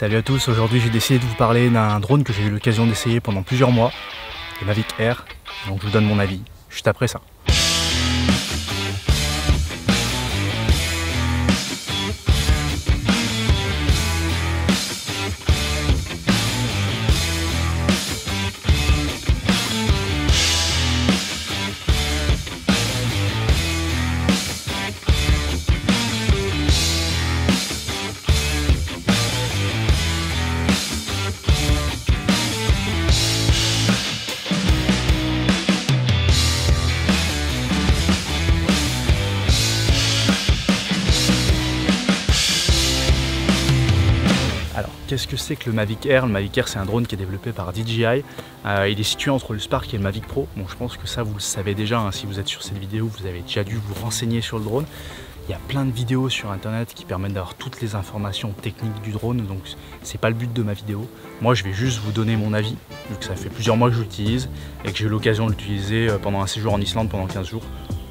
Salut à tous, aujourd'hui j'ai décidé de vous parler d'un drone que j'ai eu l'occasion d'essayer pendant plusieurs mois, le Mavic Air, donc je vous donne mon avis juste après ça. Alors, qu'est-ce que c'est que le Mavic Air? Le Mavic Air, c'est un drone qui est développé par DJI. Il est situé entre le Spark et le Mavic Pro. Bon, je pense que ça, vous le savez déjà. Hein, si vous êtes sur cette vidéo, vous avez déjà dû vous renseigner sur le drone. Il y a plein de vidéos sur Internet qui permettent d'avoir toutes les informations techniques du drone. Donc, c'est pas le but de ma vidéo. Moi, je vais juste vous donner mon avis, vu que ça fait plusieurs mois que je l'utilise et que j'ai eu l'occasion de l'utiliser pendant un séjour en Islande pendant 15 jours,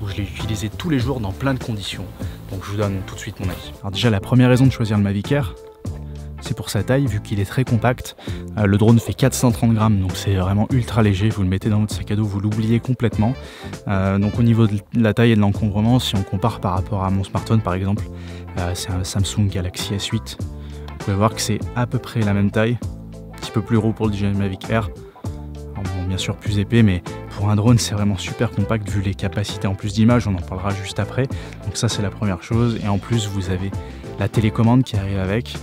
où je l'ai utilisé tous les jours dans plein de conditions. Donc, je vous donne tout de suite mon avis. Alors déjà, la première raison de choisir le Mavic Air, c'est pour sa taille, vu qu'il est très compact. Le drone fait 430 grammes, donc c'est vraiment ultra léger. Vous le mettez dans votre sac à dos, vous l'oubliez complètement. Donc au niveau de la taille et de l'encombrement, si on compare par rapport à mon smartphone par exemple, c'est un Samsung Galaxy S8. Vous pouvez voir que c'est à peu près la même taille, un petit peu plus gros pour le DJI Mavic Air. Alors bon, bien sûr plus épais, mais pour un drone c'est vraiment super compact vu les capacités en plus d'image, on en parlera juste après. Donc ça c'est la première chose, et en plus vous avez la télécommande qui arrive avec.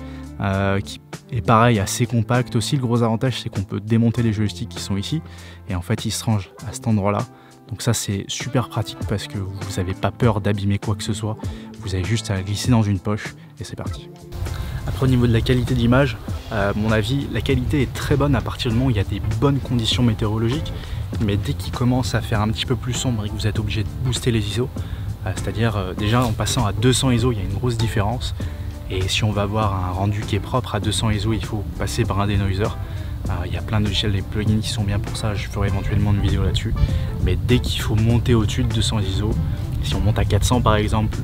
Qui est pareil, assez compact aussi. Le gros avantage c'est qu'on peut démonter les joysticks qui sont ici et en fait ils se rangent à cet endroit là, donc ça c'est super pratique parce que vous n'avez pas peur d'abîmer quoi que ce soit, vous avez juste à glisser dans une poche et c'est parti. Après au niveau de la qualité d'image, mon avis, la qualité est très bonne à partir du moment où il y a des bonnes conditions météorologiques, mais dès qu'il commence à faire un petit peu plus sombre et que vous êtes obligé de booster les ISO, c'est-à-dire déjà en passant à 200 ISO il y a une grosse différence. Et si on va avoir un rendu qui est propre à 200 ISO, il faut passer par un denoiser. Il y a plein de logiciels, des plugins qui sont bien pour ça, je ferai éventuellement une vidéo là-dessus. Mais dès qu'il faut monter au-dessus de 200 ISO, si on monte à 400 par exemple,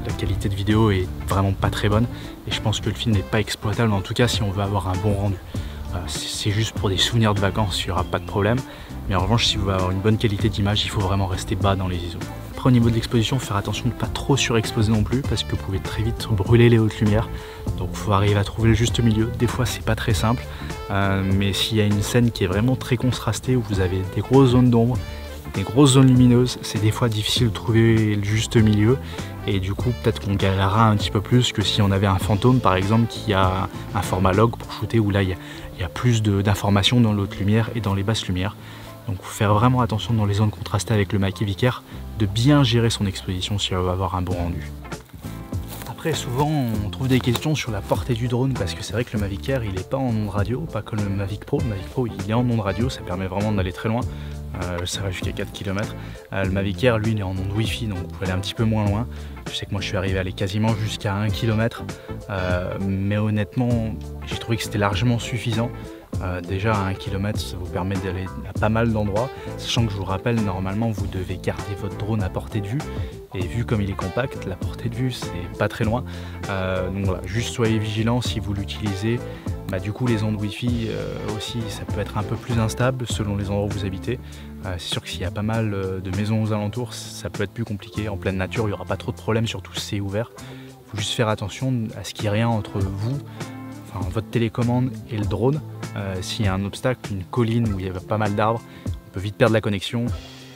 la qualité de vidéo est vraiment pas très bonne. Et je pense que le film n'est pas exploitable, en tout cas si on veut avoir un bon rendu. C'est juste pour des souvenirs de vacances, il n'y aura pas de problème. Mais en revanche, si vous voulez avoir une bonne qualité d'image, il faut vraiment rester bas dans les ISO. Après, au niveau de l'exposition, faire attention de ne pas trop surexposer non plus, parce que vous pouvez très vite brûler les hautes lumières. Donc il faut arriver à trouver le juste milieu. Des fois c'est pas très simple, mais s'il y a une scène qui est vraiment très contrastée, où vous avez des grosses zones d'ombre, des grosses zones lumineuses, c'est des fois difficile de trouver le juste milieu. Et du coup peut-être qu'on galérera un petit peu plus que si on avait un fantôme par exemple qui a un format log pour shooter, où là il y a plus d'informations dans l'haute lumière et dans les basses lumières. Donc il faut faire vraiment attention dans les zones contrastées avec le Mavic Air, de bien gérer son exposition si on va avoir un bon rendu. Après souvent on trouve des questions sur la portée du drone, parce que c'est vrai que le Mavic Air il n'est pas en ondes radio, pas comme le Mavic Pro. Le Mavic Pro il est en ondes radio, ça permet vraiment d'aller très loin, ça va jusqu'à 4 km. Le Mavic Air lui il est en ondes Wi-Fi, donc vous pouvez aller un petit peu moins loin. Je sais que moi je suis arrivé à aller quasiment jusqu'à 1 km, mais honnêtement j'ai trouvé que c'était largement suffisant. Déjà à 1 km ça vous permet d'aller à pas mal d'endroits, sachant que je vous rappelle normalement vous devez garder votre drone à portée de vue, et vu comme il est compact, la portée de vue c'est pas très loin. Donc voilà, juste soyez vigilants si vous l'utilisez. Du coup les ondes Wi-Fi aussi ça peut être un peu plus instable selon les endroits où vous habitez. C'est sûr que s'il y a pas mal de maisons aux alentours, ça peut être plus compliqué. En pleine nature il n'y aura pas trop de problèmes, surtout si c'est ouvert. Il faut juste faire attention à ce qu'il n'y ait rien entre vous, enfin, votre télécommande et le drone. S'il y a un obstacle, une colline où il y a pas mal d'arbres, on peut vite perdre la connexion,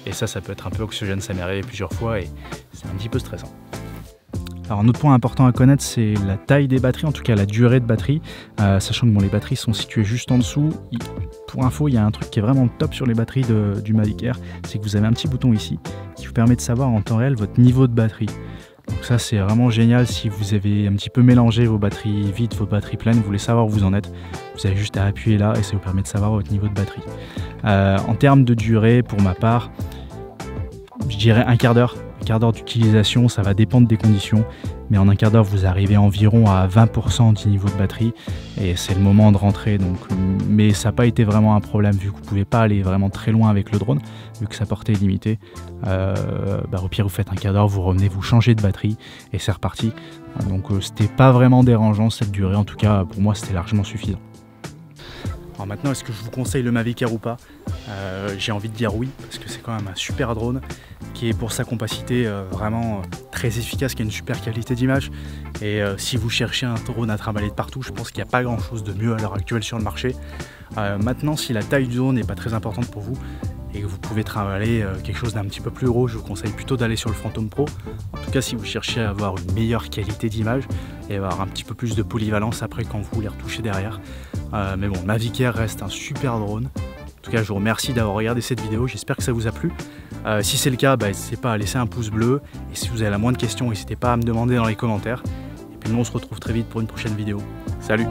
et ça peut être un peu anxiogène. Ça m'est arrivé plusieurs fois et c'est un petit peu stressant. Alors un autre point important à connaître, c'est la taille des batteries, en tout cas la durée de batterie, sachant que bon, les batteries sont situées juste en dessous. Pour info, il y a un truc qui est vraiment top sur les batteries du Mavic Air, c'est que vous avez un petit bouton ici qui vous permet de savoir en temps réel votre niveau de batterie. Donc ça c'est vraiment génial si vous avez un petit peu mélangé vos batteries vides, vos batteries pleines, vous voulez savoir où vous en êtes, vous avez juste à appuyer là et ça vous permet de savoir votre niveau de batterie. En termes de durée, pour ma part, je dirais un quart d'heure. quart d'heure d'utilisation, ça va dépendre des conditions, mais en un quart d'heure vous arrivez environ à 20% du niveau de batterie et c'est le moment de rentrer. Donc, mais ça n'a pas été vraiment un problème vu que vous ne pouvez pas aller vraiment très loin avec le drone, vu que sa portée est limitée. Au pire vous faites un quart d'heure, vous revenez, vous changez de batterie et c'est reparti. Donc c'était pas vraiment dérangeant cette durée, en tout cas pour moi c'était largement suffisant. Alors maintenant, est-ce que je vous conseille le Mavic Air ou pas? J'ai envie de dire oui, parce que c'est quand même un super drone qui est pour sa compacité vraiment très efficace, qui a une super qualité d'image. Et si vous cherchez un drone à trimballer de partout, je pense qu'il n'y a pas grand chose de mieux à l'heure actuelle sur le marché. Maintenant, si la taille du drone n'est pas très importante pour vous et que vous pouvez trimballer quelque chose d'un petit peu plus gros, je vous conseille plutôt d'aller sur le Phantom Pro. En tout cas, si vous cherchez à avoir une meilleure qualité d'image et avoir un petit peu plus de polyvalence après quand vous les retouchez derrière. Mais bon, Mavic Air reste un super drone. En tout cas, je vous remercie d'avoir regardé cette vidéo, j'espère que ça vous a plu. Si c'est le cas, n'hésitez pas à laisser un pouce bleu. Et si vous avez la moindre question, n'hésitez pas à me demander dans les commentaires. Et puis nous, on se retrouve très vite pour une prochaine vidéo. Salut!